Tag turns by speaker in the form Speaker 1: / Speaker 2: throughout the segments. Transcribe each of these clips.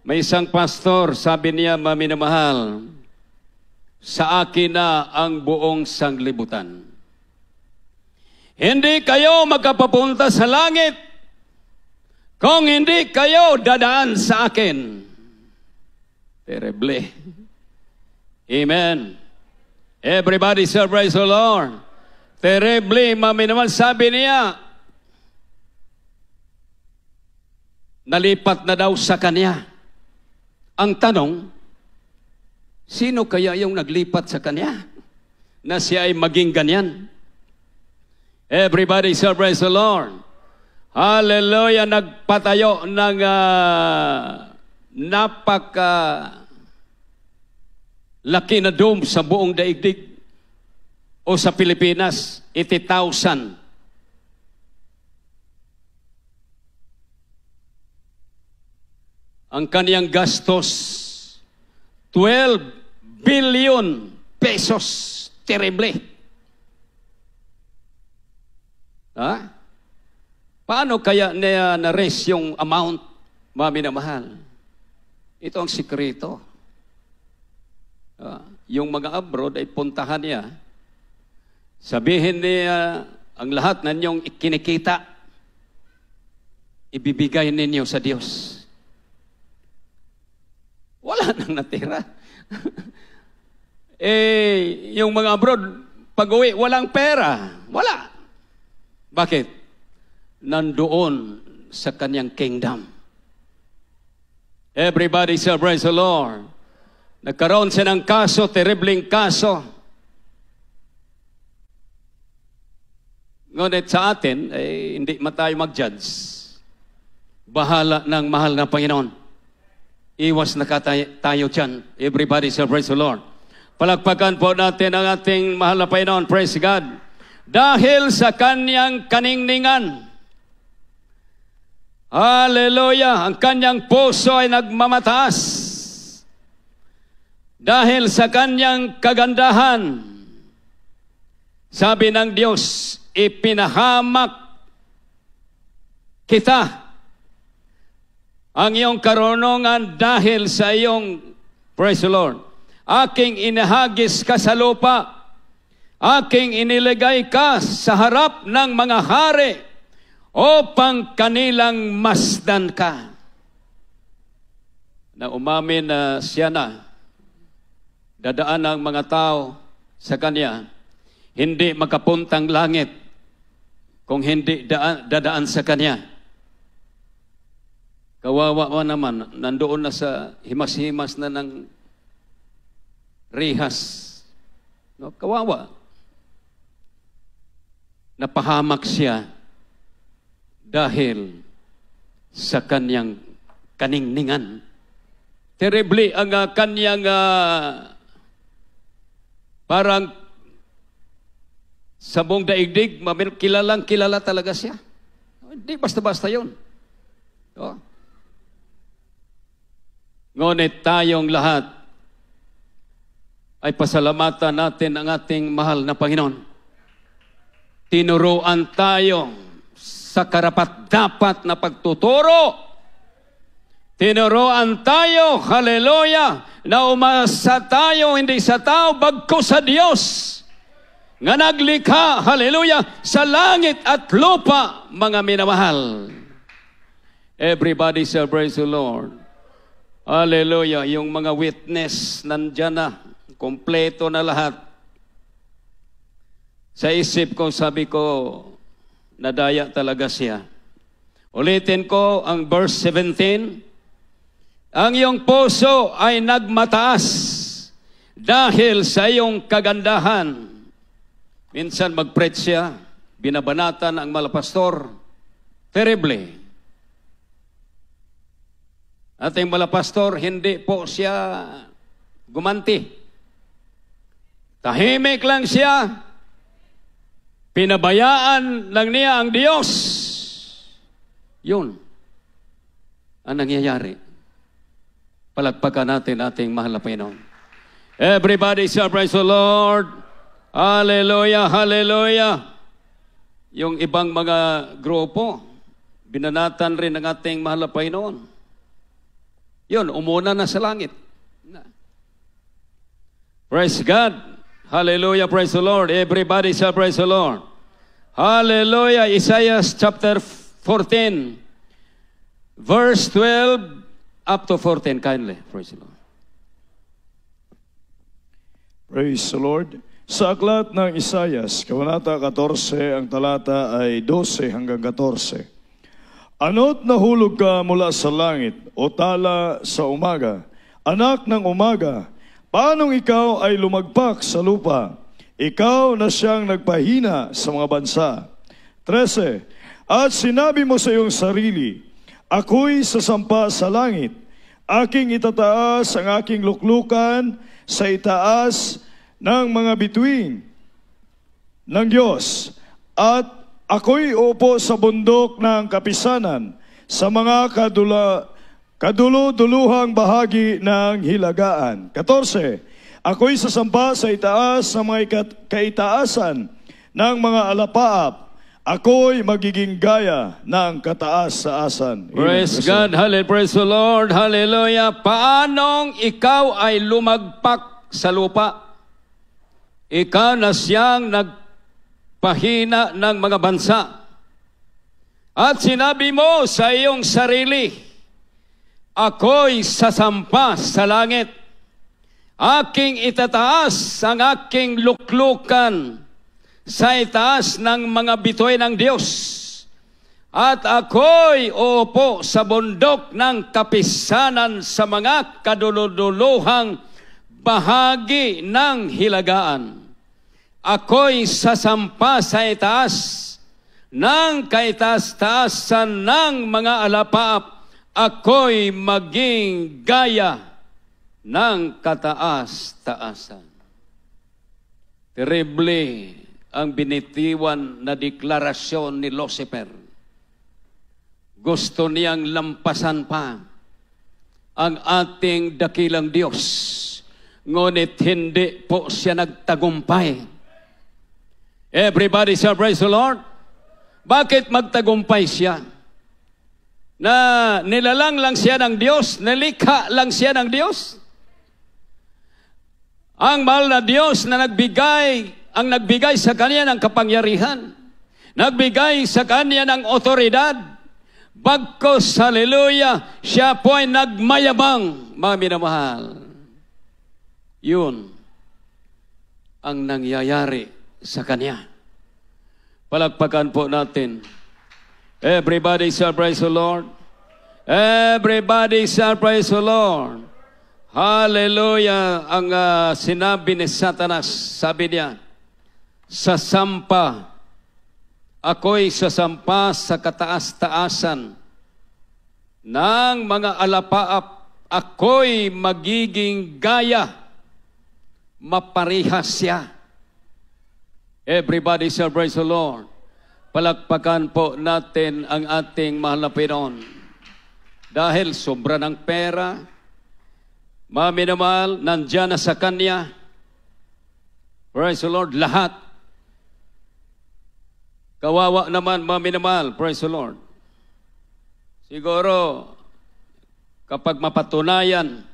Speaker 1: May isang pastor, sabi niya, maminamahal, sa akin na ang buong sanglibutan. Hindi kayo magkapapunta sa langit kung hindi kayo dadaan sa akin. Terrible. Amen. Everybody say praise the Lord. Terrible, maminamahal, sabi niya, nalipat na daw sa kanya. Ang tanong, sino kaya yung naglipat sa kanya na siya ay maging ganyan? Everybody say praise the Lord. Hallelujah. Nagpatayo ng laki na dome sa buong daigdig o sa Pilipinas, 80,000. Ang kaniyang gastos, 12 billion pesos. Terrible. Ha? Paano kaya niya na-raise yung amount, maminamahal? Ito ang sikreto. Yung mga abroad ay puntahan niya. Sabihin niya, ang lahat na ninyong kinikita, ibibigay ninyo sa Diyos. Wala nang natira. Yung mga abroad, pag-uwi, walang pera. Wala. Bakit? Nandoon sa kanyang kingdom. Everybody say praise the Lord. Nagkaroon siya ng kaso, terribling kaso. Ngunit sa atin, hindi tayo mag-judge. Bahala ng mahal na Panginoon. Iwas na tayo dyan. Everybody say praise the Lord. Palakpakan po natin ang ating mahal na Panginoon. Praise God. Dahil sa kanyang kaningningan. Hallelujah. Ang kanyang puso ay nagmamataas. Dahil sa kanyang kagandahan. Sabi ng Diyos, ipinahamak kita. Ang iyong karunungan dahil sa iyong, praise the Lord, aking inahagis ka sa lupa, aking inilagay ka sa harap ng mga hari, upang kanilang masdan ka. Na umamin na siya na, dadaan ang mga tao sa kanya, hindi makapuntang langit kung hindi dadaan sa kanya. Kawawa mo naman, nandoon na sa himas-himas na ng rihas. No, kawawa. Napahamak siya dahil sa kanyang kaningningan. Terribly ang kanyang parang sa buong daigdig, kilalang kilala talaga siya. Hindi basta-basta yun. No? Ngunit tayong lahat ay pasalamatan natin ang ating mahal na Panginoon. Tinuruan tayo sa karapat-dapat na pagtuturo. Tinuruan tayo, hallelujah, na umasa tayo hindi sa tao, bagkus sa Diyos. Nga naglikha, hallelujah, sa langit at lupa, mga minamahal. Everybody say praise the Lord. Hallelujah. Yung mga witness nandyan na, kompleto na lahat. Sa isip ko, sabi ko, nadaya talaga siya. Ulitin ko ang verse 17. Ang iyong puso ay nagmataas dahil sa iyong kagandahan. Minsan mag-preach siya, binabanatan ang malapastor. Terrible. Ating malapastor, hindi po siya gumanti. Tahimik lang siya. Pinabayaan lang niya ang Diyos. Yun ang nangyayari. Palagpakan natin ating mahal na Panginoon. Everybody say praise the Lord. Hallelujah, hallelujah. Yung ibang mga grupo, binanatan rin ng ating mahal na Panginoon. Yun, umuna na sa langit. Praise God. Hallelujah, praise the Lord. Everybody shall praise the Lord. Hallelujah. Isaiah chapter 14, verse 12 up to 14. Kindly, praise the Lord.
Speaker 2: Praise the Lord. Sa aklat ng Isayas, Kabanata 14, ang talata ay 12 hanggang 14. Ano't nahulog ka mula sa langit o tala sa umaga, anak ng umaga, paanong ikaw ay lumagpak sa lupa? Ikaw na siyang nagpahina sa mga bansa. 13. At sinabi mo sa iyong sarili, ako'y sasampa sa langit, aking itataas ang aking luklukan sa itaas ng mga bituin ng Diyos, at ako'y upo sa bundok ng kapisanan sa mga kaduluduluhang bahagi ng hilagaan. 14. Ako'y sasampa sa itaas ng mga kaitaasan ng mga alapaap. Ako'y magiging gaya ng kataas-taasan.
Speaker 1: Praise God. Hallelujah. Praise the Lord. Hallelujah. Paanong ikaw ay lumagpak sa lupa? Ikaw na siyang nagpahina ng mga bansa. At sinabi mo sa iyong sarili, ako'y sasampa sa langit. Aking itataas ang aking luklukan sa itaas ng mga bituin ng Diyos. At ako'y uupo sa bundok ng kapisanan sa mga kaduluduluhang bahagi ng hilagaan. Ako'y sasampa sa itaas ng kaitaas-taasan ng mga alapaap. Ako'y maging gaya ng kataas-taasan. Terrible ang binitiwan na deklarasyon ni Lucifer. Gusto niyang lampasan pa ang ating dakilang Diyos. Ngunit hindi po siya nagtagumpay. Everybody shall praise the Lord. Bakit magtagumpay siya? Na nilalang lang siya ng Diyos, nilikha lang siya ng Diyos. Ang mahal na Diyos na nagbigay sa kanya ng kapangyarihan, nagbigay sa kanya ng otoridad, bagkos, hallelujah, siya po ay nagmayabang, mga minamahal. Yun ang nangyayari sa kanya. Palakpakan po natin. Everybody shall praise the Lord. Everybody shall praise the Lord. Hallelujah. Ang sinabi ni Satanas, sabi niya, sasampa, ako'y sasampa sa kataas-taasan ng mga alapaap, ako'y magiging gaya, maparihas siya. Everybody shall praise the Lord. Palakpakan po natin ang ating mahal na Panginoon. Dahil sobra ng pera, mga minamahal, nandyan na sa Kanya. Praise the Lord, lahat. Kawawa naman, mga minamahal, praise the Lord. Siguro, kapag mapatunayan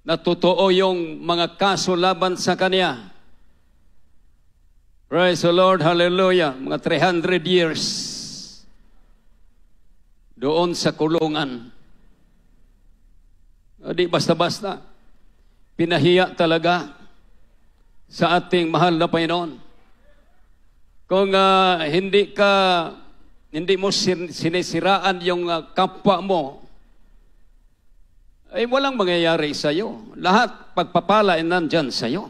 Speaker 1: na totoo yung mga kaso laban sa Kanya, praise the Lord, hallelujah, mga 300 years doon sa kulungan. Di basta-basta. Pinahiya talaga sa ating mahal na Panginoon. Kung hindi mo sinisiraan yung kapwa mo, ay walang mangyayari sa iyo. Lahat pagpapala ay nandyan sa iyo.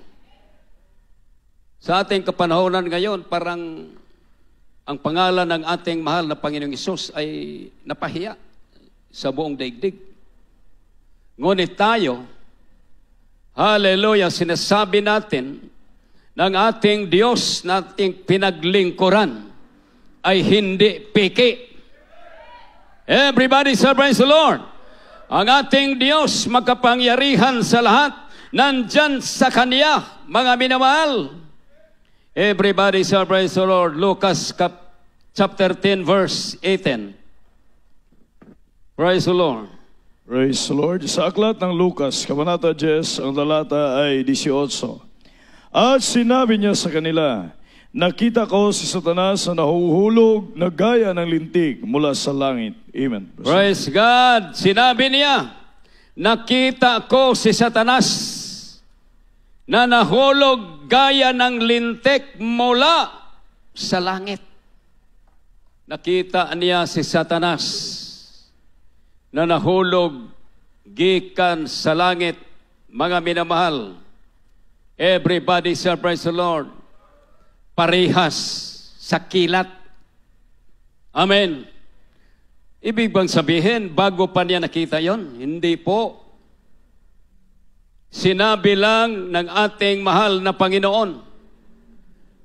Speaker 1: Sa ating kapanahonan ngayon, parang ang pangalan ng ating mahal na Panginoong Hesus ay napahiya sa buong daigdig. Ngunit tayo, hallelujah, sinasabi natin ng ating Diyos na ating pinaglingkuran ay hindi piki. Everybody say praise the Lord. Ang ating Diyos makapangyarihan sa lahat, nandyan sa Kanya, mga minamahal. Everybody shall praise the Lord. Lucas chapter 10 verse 18. Praise the Lord.
Speaker 2: Praise the Lord. Sa aklat ng Lucas, Kabanata 10, ang talata ay 18. At sinabi niya sa kanila, nakita ko si Satanas na nahuhulog na gaya ng lintig mula sa langit. Amen.
Speaker 1: Praise God. Sinabi niya, nakita ko si Satanas na nahulog gaya ng lintik mula sa langit. Nakita niya si Satanas na nahulog gikan sa langit. Mga minamahal, everybody say praise the Lord. Parehas sa kilat. Amen. Ibig bang sabihin, bago pa niya nakita yon? Hindi po. Sinabi lang ng ating mahal na Panginoon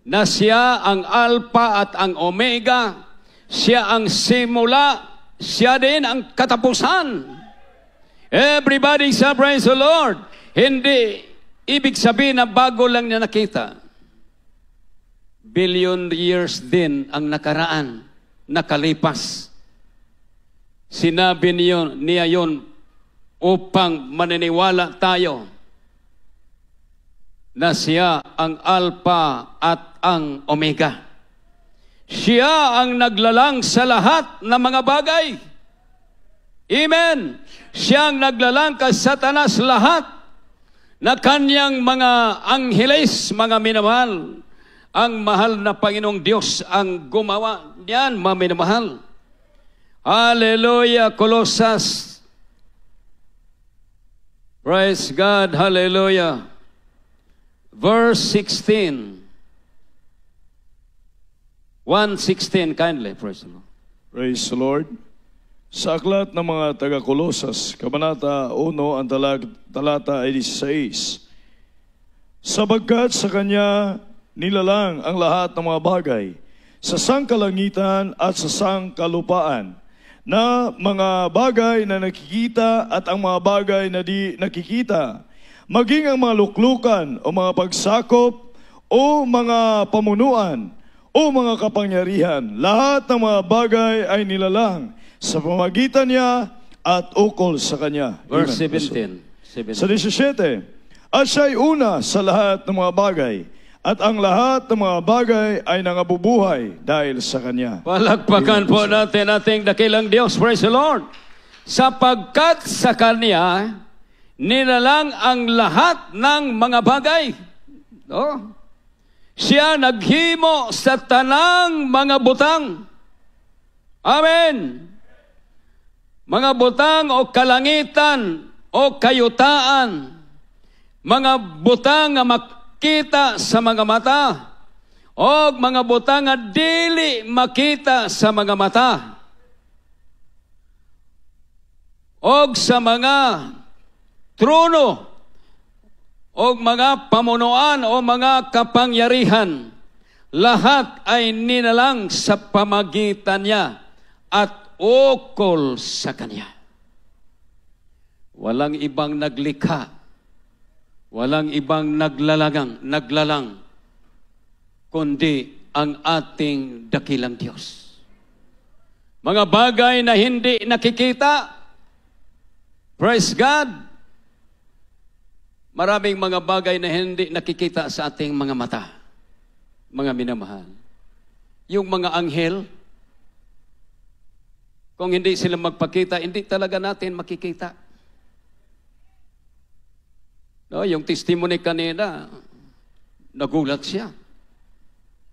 Speaker 1: na siya ang Alpha at ang Omega, siya ang simula, siya din ang katapusan. Everybody say praise the Lord. Hindi ibig sabihin na bago lang niya nakita. Billion years din ang nakaraan, nakalipas. Sinabi niya yun upang maniniwala tayo na siya ang Alpha at ang Omega. Siya ang naglalang sa lahat ng mga bagay. Amen. Siya ang naglalang kay Satanas lahat na kanyang mga angheles, mga minamahal. Ang mahal na Panginoong Diyos ang gumawa niyan, mga minamahal. Hallelujah, Colossus. Praise God, hallelujah. Verse 16. 1:16, kindly, praise the Lord.
Speaker 2: Praise the Lord. Sa aklat ng mga taga-Kolosas, Kabanata 1, ang talata ay 16. Sabagkat sa Kanya nilalang ang lahat ng mga bagay sa sangkalangitan at sa sangkalupaan, na mga bagay na nakikita at ang mga bagay na di nakikita, maging ang mga luklukan o mga pagsakop o mga pamunuan o mga kapangyarihan, lahat ng mga bagay ay nilalang sa pamagitan niya at ukol sa Kanya.
Speaker 1: Verse
Speaker 2: Amen.
Speaker 1: 17.
Speaker 2: Sa 17, at siya'y una sa lahat ng mga bagay, at ang lahat ng mga bagay ay nangabubuhay dahil sa Kanya.
Speaker 1: Palakpakan po natin ating dakilang Diyos. Praise the Lord. Sapagkat sa Kanya, nilalang ang lahat ng mga bagay. No? Siya naghimo sa tanang mga butang. Amen. Mga butang o kalangitan o kayutaan. Mga butang nga makita sa mga mata. O mga butang nga dili makita sa mga mata. O sa mga trono o mga pamunuan o mga kapangyarihan, lahat ay nilalang sa pamagitan niya at ukol sa Kanya. Walang ibang naglikha, walang ibang naglalang, kundi ang ating dakilang Diyos. Mga bagay na hindi nakikita, praise God. Maraming mga bagay na hindi nakikita sa ating mga mata, mga minamahal. Yung mga anghel, kung hindi sila magpakita, hindi talaga natin makikita. No, yung testimony kanina, nagulat siya.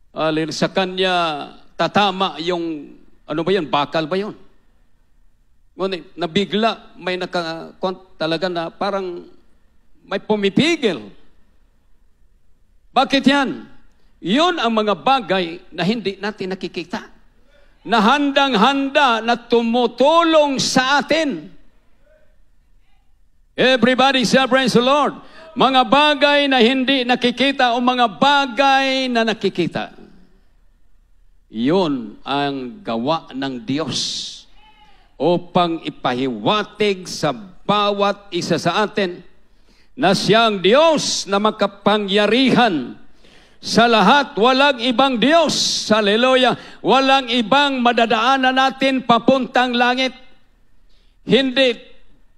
Speaker 1: Alin sa kanya, tatama yung, ano ba yun, bakal ba yun? Ngunit, nabigla, may talaga na parang, may pumipigil. Bakit yan? Yun ang mga bagay na hindi natin nakikita. Na handang-handa na tumutulong sa atin. Everybody say praise the Lord. Mga bagay na hindi nakikita o mga bagay na nakikita. Yun ang gawa ng Diyos upang ipahiwatig sa bawat isa sa atin na siyang Diyos na makapangyarihan sa lahat. Walang ibang Diyos. Hallelujah. Walang ibang madadaanan natin papuntang langit. Hindi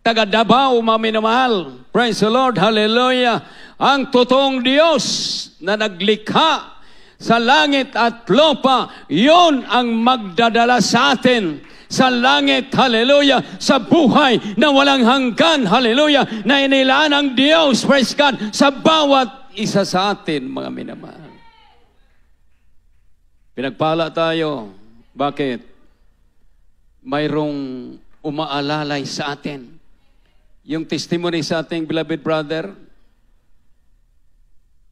Speaker 1: taga Davao, mga minamahal. Praise the Lord, hallelujah. Ang totoong Diyos na naglikha sa langit at lupa, yon ang magdadala sa atin sa langit, hallelujah, sa buhay na walang hanggan, hallelujah, na inilaan ng Diyos, praise God, sa bawat isa sa atin, mga minamahal. Pinagpala tayo. Bakit? Mayroong umaalalay sa atin. Yung testimony sa ating beloved brother,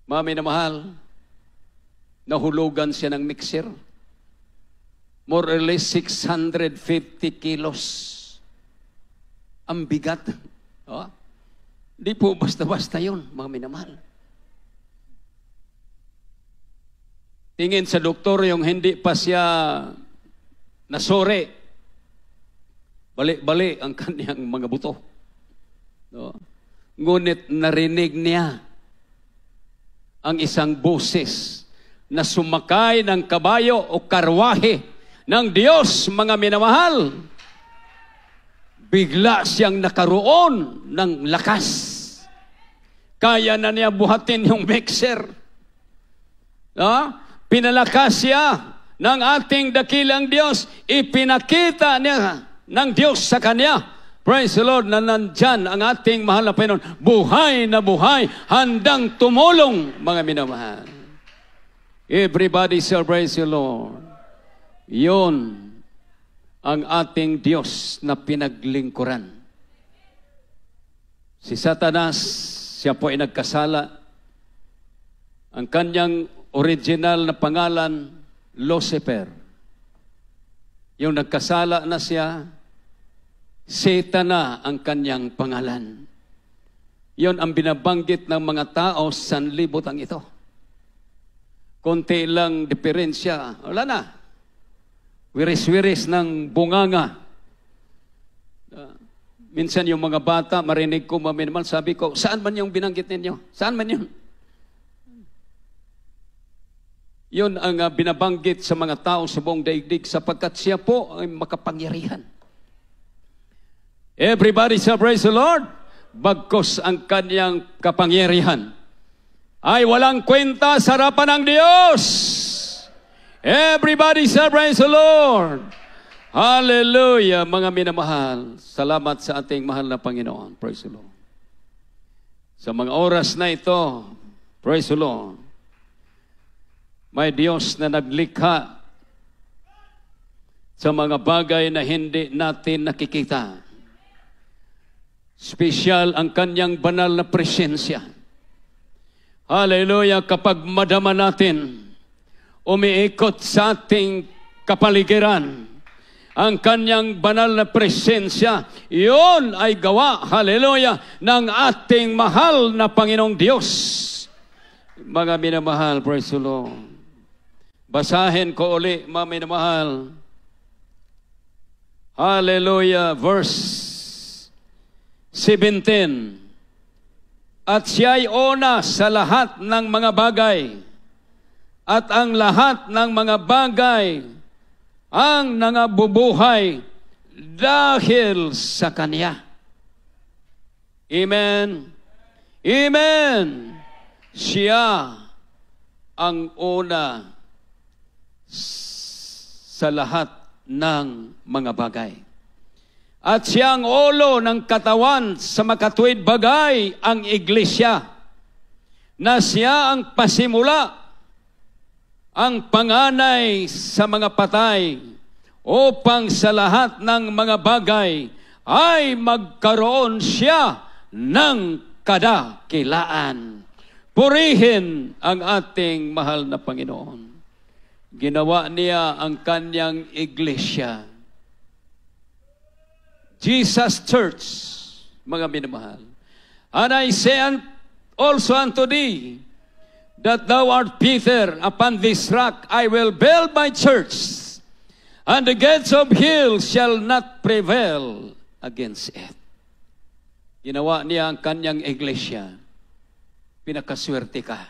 Speaker 1: mga minamahal, nahulugan siya ng mixer. More or less 650 kilos. Ang bigat. Oh? Di po basta-basta yun, mga minamahal. Tingin sa doktor yung hindi pa siya nasore. Bali-bali ang kanyang mga buto. No? Ngunit narinig niya ang isang boses na sumakay ng kabayo o karwahe ng Diyos, mga minamahal. Bigla siyang nakaroon ng lakas. Kaya na niya buhatin yung mixer. No? Pinalakas siya ng ating dakilang Diyos. Ipinakita niya ng Diyos sa kanya. Praise the Lord, na nandyan ang ating mahal na Panginoon. Buhay na buhay, handang tumulong, mga minamahal. Everybody shall praise the Lord. Yun ang ating Diyos na pinaglingkuran. Si Satanas, siya po ay nagkasala. Ang kanyang original na pangalan, Lucifer. Yung nagkasala na siya, Satan na ang kanyang pangalan. Yun ang binabanggit ng mga tao sa sanlibutan ito. Konti lang diferensya, wala na. Wiris-wiris ng bunganga. Minsan yung mga bata, marinig ko, maminaman, sabi ko, saan man yung binanggit ninyo? Saan man yun? Yun ang binabanggit sa mga tao sa buong daigdig sapagkat siya po ay makapangyarihan. Everybody shall praise the Lord. Bagkos ang kanyang kapangyarihan ay walang kwenta sa harapan ng Diyos. Everybody shall praise the Lord. Hallelujah, mga minamahal. Salamat sa ating mahal na Panginoon. Praise the Lord. Sa mga oras na ito, praise the Lord, may Diyos na naglikha sa mga bagay na hindi natin nakikita. Special ang kanyang banal na presensya. Hallelujah, kapag madama natin, umiikot sa ating kapaligiran, ang kanyang banal na presensya, iyon ay gawa, hallelujah, ng ating mahal na Panginoong Diyos. Mga minamahal, praise the Lord. Basahin ko uli, mga minamahal. Hallelujah, verse 17. At siya'y una sa lahat ng mga bagay, at ang lahat ng mga bagay ang nangabubuhay dahil sa Kanya. Amen. Amen. Siya ang una sa lahat ng mga bagay. At siya ang ulo ng katawan sa makatuwid bagay, ang iglesia, na siya ang pasimula, ang panganay sa mga patay, upang sa lahat ng mga bagay ay magkaroon siya ng kadakilaan. Purihin ang ating mahal na Panginoon. Ginawa niya ang kanyang iglesia. Jesus Church, mga minamahal. And I say also unto thee, that thou art Peter, upon this rock I will build my church, and the gates of hell shall not prevail against it. Ginawa niya ang kanyang iglesia. Pinakaswerte ka.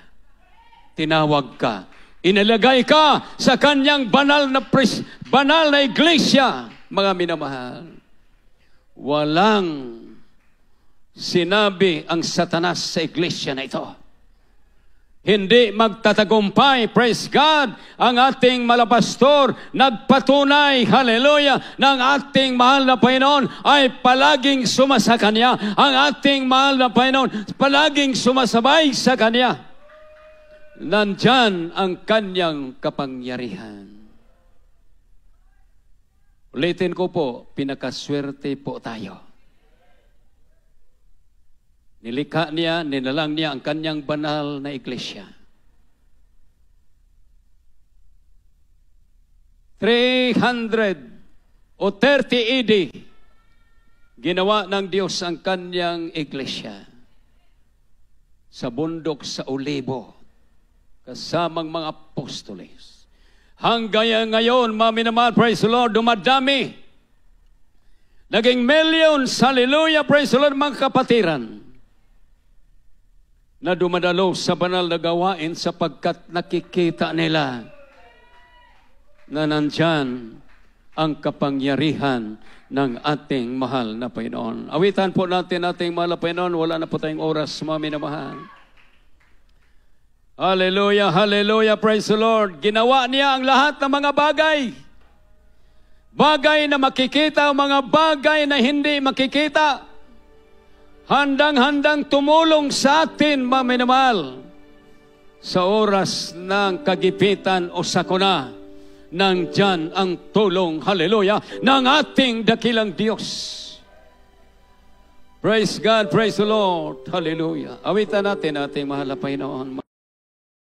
Speaker 1: Tinawag ka. Inilagay ka sa kanyang banal na iglesia, mga minamahal. Walang sinabi ang Satanas sa iglesia na ito. Hindi magtatagumpay, praise God, ang ating malapastor, nagpatunay, hallelujah, ng ating mahal na Panginoon ay palaging sumasa Kanya. Ang ating mahal na Panginoon palaging sumasabay sa Kanya. Nandyan ang Kanyang kapangyarihan. Ulitin ko po, pinakaswerte po tayo. Nilikha niya, ninalang niya ang kanyang banal na iglesia. 300 o 30 AD, ginawa ng Diyos ang kanyang iglesia sa bundok sa Olibo, kasamang mga apostoles. Hanggang ngayon, maminamahal, praise the Lord, dumadami. Naging millions, hallelujah, praise the Lord, mga kapatiran, na dumadalo sa banal na gawain sapagkat nakikita nila na nandyan ang kapangyarihan ng ating mahal na Panginoon. Awitan po natin ating mahal na Panginoon. Wala na po tayong oras, mga minamahal. Hallelujah, hallelujah, praise the Lord. Ginawa niya ang lahat ng mga bagay. Bagay na makikita, mga bagay na hindi makikita. Handang-handang tumulong sa atin, mga minamahal, sa oras ng kagipitan o sakuna. Nandyan ang tulong, hallelujah, ng ating dakilang Diyos. Praise God, praise the Lord, hallelujah. Awitan natin ating mahal na Panginoon.